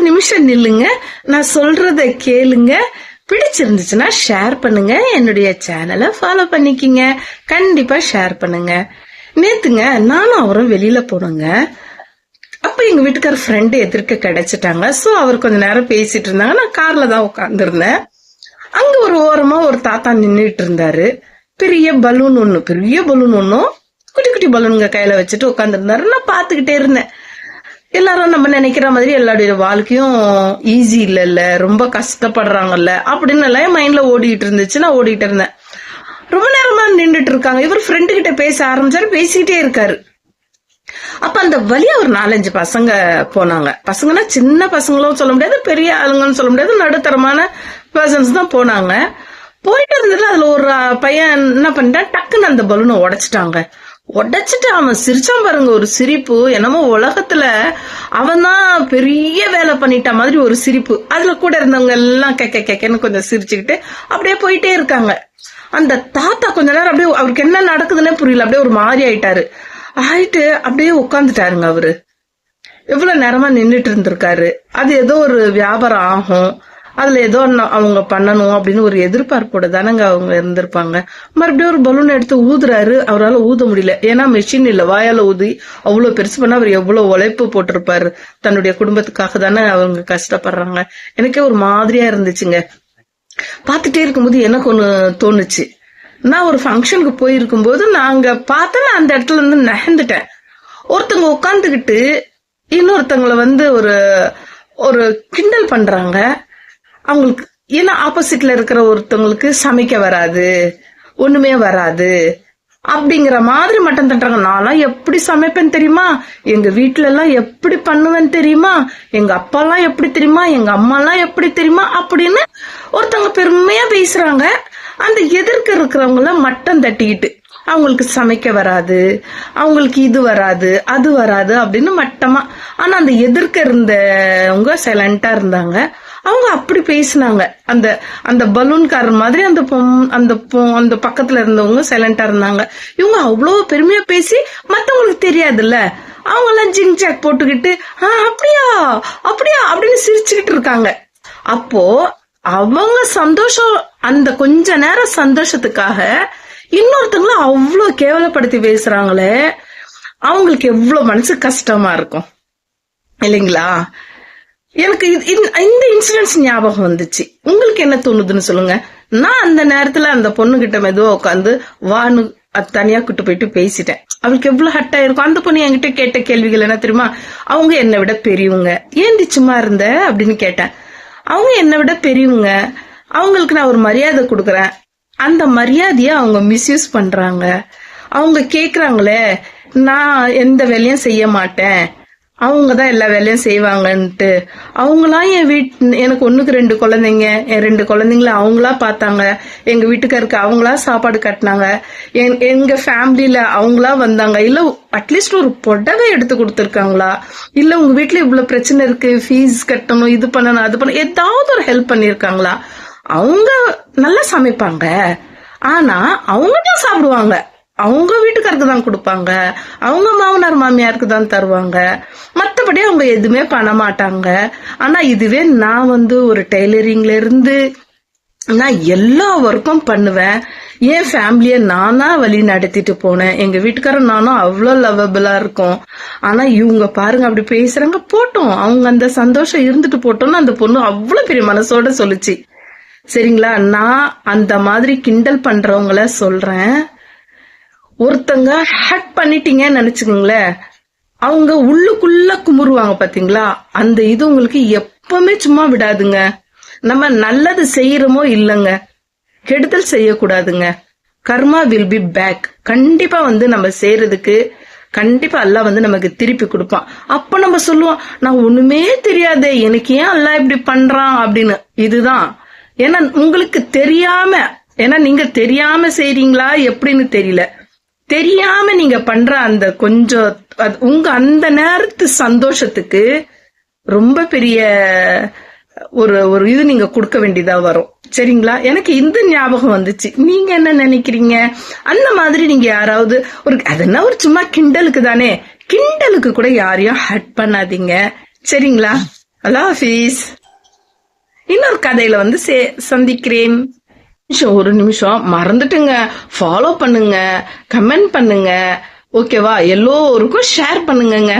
நிமிஷம் நில்லுங்க, நான் சொல்றத கேளுங்க. பிடிச்சிருந்துச்சுன்னா ஷேர் பண்ணுங்க, என்னுடைய சேனலை ஃபாலோ பண்ணிக்கிங்க, கண்டிப்பா ஷேர் பண்ணுங்க. நேத்துங்க நானும் அவரும் வெளியில போனோங்க. அப்ப எங்க வீட்டுக்கார ஃப்ரெண்டு எதிர்க்க கிடைச்சிட்டாங்க. சோ அவர் கொஞ்ச நேரம் பேசிட்டு இருந்தாங்க. நான் கார்ல தான் உட்கார்ந்துருந்தேன். அங்க ஒரு ஓரமா ஒரு தாத்தா நின்றுட்டு இருந்தாரு. பெரிய பலூன் ஒண்ணும் குட்டி குட்டி பலூனுங்க கையில வச்சுட்டு உட்கார்ந்து இருந்தாரு. நான் பாத்துக்கிட்டே இருந்தேன். எல்லாரும் நம்ம நினைக்கிற மாதிரி எல்லாருடைய வாழ்க்கையும் ஈஸி இல்ல, ரொம்ப கஷ்டப்படுறாங்கல்ல அப்படின்னு எல்லாம் மைண்ட்ல ஓடிட்டு இருந்துச்சு. நான் ஓடிட்டு இருந்தேன். ரொம்ப நேரமா நின்றுட்டு இருக்காங்க. இவர் ஃப்ரெண்டு கிட்ட பேச ஆரம்பிச்சாரு, பேசிக்கிட்டே இருக்காரு. அப்ப அந்த வழியா ஒரு 4-5 பசங்க போனாங்க. பசங்கன்னா சின்ன பசங்களும் சொல்ல முடியாது, பெரிய ஆளுங்கன்னு சொல்ல முடியாது, நடுத்தரமான பர்சன்ஸ் தான் போனாங்க. போயிட்டு இருந்ததுல அதுல ஒரு பையன் என்ன பண்ணிட்டான், டக்குன்னு அந்த பலூனை உடைச்சிட்டு அவன் சிரிச்சான் பாருங்க. ஒரு சிரிப்பு என்னமோ உலகத்துல அவன் தான் பெரிய வேலை பண்ணிட்ட மாதிரி ஒரு சிரிப்பு. அதுல கூட இருந்தவங்க எல்லாம் கேக்கன்னு கொஞ்சம் சிரிச்சுக்கிட்டு அப்படியே போயிட்டே இருக்காங்க. அந்த தாத்தா கொஞ்ச நேரம் அப்படியே அவருக்கு என்ன நடக்குதுன்னே புரியல, அப்படியே ஒரு மாதிரி ஆயிட்டு அப்படியே உட்காந்துட்டாருங்க. அவரு எவ்வளவு நேரமா நின்றுட்டு இருந்திருக்காரு. அது ஏதோ ஒரு வியாபாரம் ஆகும், அதுல ஏதோ அவங்க பண்ணணும் அப்படின்னு ஒரு எதிர்பார்ப்போட தானங்க அவங்க இருந்திருப்பாங்க. மறுபடியும் ஒரு பலூன் எடுத்து ஊதுறாரு. அவரால் ஊத முடியல, ஏன்னா மெஷின் இல்ல. வாயால ஊதி அவ்வளவு பெருசு பண்ண அவர் எவ்வளவு உழைப்பு போட்டிருப்பாரு. தன்னுடைய குடும்பத்துக்காக தானே அவங்க கஷ்டப்படுறாங்க. எனக்கே ஒரு மாதிரியா இருந்துச்சுங்க. பாத்துட்டே இருக்கும்போது எனக்கு ஒண்ணு தோணுச்சு. நான் ஒரு ஃபங்க்ஷனுக்கு போயிருக்கும் போது நாங்க பார்த்தா அந்த இடத்துல இருந்து நகர்ந்துட்டேன். ஒருத்தவங்க உட்காந்துக்கிட்டு இன்னொருத்தவங்களை ஒரு கிண்டல் பண்றாங்க. அவங்களுக்கு ஏன்னா ஆப்போசிட்ல இருக்கிற ஒருத்தவங்களுக்கு சமைக்க வராது, ஒண்ணுமே வராது அப்படிங்கிற மாதிரி மட்டம் தட்டுறாங்க. நான்லாம் எப்படி சமைப்பேன் தெரியுமா, எங்க வீட்டுல எல்லாம் எப்படி பண்ணுவேன்னு தெரியுமா, எங்க அப்பா எல்லாம் எப்படி தெரியுமா, எங்க அம்மா எல்லாம் எப்படி தெரியுமா அப்படின்னு ஒருத்தவங்க பெருமையா பேசுறாங்க. அந்த எதிர்க்க இருக்கிறவங்கள மட்டம் தட்டிக்கிட்டு அவங்களுக்கு சமைக்க வராது, அவங்களுக்கு இது வராது அது வராது அப்படின்னு மட்டமா. ஆனா அந்த எதிர்க்க இருந்தவங்க சைலண்டா இருந்தாங்க. அவங்க அப்படி பேசினாங்க. அந்த பலூன்காரர் மாதிரி அந்த பக்கத்துல இருந்தவங்க சைலண்டா இருந்தாங்க. இவங்க அவ்வளவு பெருமையா பேசி மத்தவங்களுக்கு தெரியாதுல்ல, அவங்க எல்லாம் ஜிங் ஜாக் போட்டுக்கிட்டு அப்படியா அப்படியா அப்படின்னு சிரிச்சுக்கிட்டு இருக்காங்க. அப்போ அவங்க சந்தோஷம், அந்த கொஞ்ச நேரம் சந்தோஷத்துக்காக இன்னொருத்தவங்கள அவ்வளவு கேவலப்படுத்தி பேசுறாங்களே, அவங்களுக்கு எவ்வளவு மனசு கஷ்டமா இருக்கும் இல்லைங்களா? எனக்கு இந்த இன்சிடென்ட்ஸ் ஞாபகம் வந்துச்சு. உங்களுக்கு என்ன தோணுதுன்னு சொல்லுங்க. நான் அந்த நேரத்துல அந்த பொண்ணு கிட்ட மெதுவா உட்காந்து வான்னு தனியா கூட்டு போயிட்டு பேசிட்டேன். அவளுக்கு எவ்வளவு ஹட் ஆயிருக்கும். அந்த பொண்ணு என்கிட்ட கேட்ட கேள்விகள் என்ன தெரியுமா, அவங்க என்னை விட பெரியவங்க, ஏன் சும்மா இருந்த அப்படின்னு கேட்டேன். அவங்க என்னை விட பெரியவங்க, அவங்களுக்கு நான் ஒரு மரியாதை கொடுக்கறேன், அந்த மரியாதைய அவங்க மிஸ்யூஸ் பண்றாங்க. அவங்க கேக்குறாங்களே நான் எந்த வேலையும் செய்ய மாட்டேன், அவங்கதான் எல்லா வேலையும் செய்வாங்கன்ட்டு. அவங்களாம் எனக்கு 1க்கு 2 குழந்தைங்க, என் 2 குழந்தைங்கள அவங்களா பார்த்தாங்க. எங்க வீட்டுக்காருக்கு அவங்களா சாப்பாடு கட்டினாங்க. எங்க ஃபேமிலியில அவங்களா வந்தாங்க. இல்ல அட்லீஸ்ட் ஒரு புடவை எடுத்து கொடுத்துருக்காங்களா, இல்ல உங்க வீட்டுல இவ்வளவு பிரச்சனை இருக்கு, ஃபீஸ் கட்டணும், இது பண்ணணும் அது பண்ணணும், ஏதாவது ஒரு ஹெல்ப் பண்ணிருக்காங்களா? அவங்க நல்லா சமைப்பாங்க, ஆனா அவங்க தான் சாப்பிடுவாங்க, அவங்க வீட்டுக்காருக்கு தான் கொடுப்பாங்க, அவங்க மாமனார் மாமியாருக்கு தான் தருவாங்க, மத்தபடி அவங்க எதுவுமே பண்ண மாட்டாங்க. ஆனா இதுவே நான் ஒரு டெய்லரிங்ல இருந்து நான் எல்லா ஒர்க்கும் பண்ணுவேன். என் ஃபேமிலிய நானா வழி நடத்திட்டு போனேன். எங்க வீட்டுக்காரன் நானும் அவ்வளவு லவ்வபிளா இருக்கும். ஆனா இவங்க பாருங்க அப்படி பேசுறாங்க. போட்டோம், அவங்க அந்த சந்தோஷம் இருந்துட்டு போட்டோம்னு அந்த பொண்ணு அவ்வளவு பெரிய மனசோட சொல்லுச்சு. சரிங்களா? நான் அந்த மாதிரி கிண்டல் பண்றவங்கள சொல்றேன். ஒருத்தங்க ஹட் பண்ணிட்டீங்கன்னு நினைச்சுக்கோங்களேன், அவங்க உள்ளுக்குள்ள குமுறுவாங்க பாத்தீங்களா, அந்த இது உங்களுக்கு எப்பவுமே சும்மா விடாதுங்க. நம்ம நல்லது செய்யறோமோ இல்லங்க, கெடுதல் செய்யக்கூடாதுங்க. Karma will be back. கண்டிப்பா நம்ம செய்யறதுக்கு கண்டிப்பா அல்லாஹ் நமக்கு திருப்பி கொடுப்பான். அப்ப நம்ம சொல்லுவோம், நான் ஒண்ணுமே தெரியாதே, எனக்கு ஏன் அல்லாஹ் இப்படி பண்றான் அப்படின்னு. இதுதான், ஏன்னா உங்களுக்கு தெரியாம, ஏன்னா நீங்க தெரியாம செய்றீங்களா எப்படின்னு தெரியல, தெரியாம நீங்க பண்ற அந்த கொஞ்சம் உங்க அந்த நேரத்து சந்தோஷத்துக்கு ரொம்ப பெரிய ஒரு இது நீங்க கொடுக்க வேண்டியதா வரும். சரிங்களா? எனக்கு இந்த ஞாபகம் வந்துச்சு. நீங்க என்ன நினைக்கிறீங்க? அந்த மாதிரி நீங்க யாராவது அதென்ன ஒரு சும்மா கிண்டலுக்கு தானே, கிண்டலுக்கு கூட யாரையும் ஹர்ட் பண்ணாதீங்க. சரிங்களா? அல்லாஹ் ஹாஃபீஸ். இன்னொரு கதையில வந்து சந்திக்கிறேன். ஒரு நிமிஷம் மறந்துட்டுங்க. ஃபாலோ பண்ணுங்க, கமெண்ட் பண்ணுங்க, ஓகேவா? எல்லோருக்கும் ஷேர் பண்ணுங்க.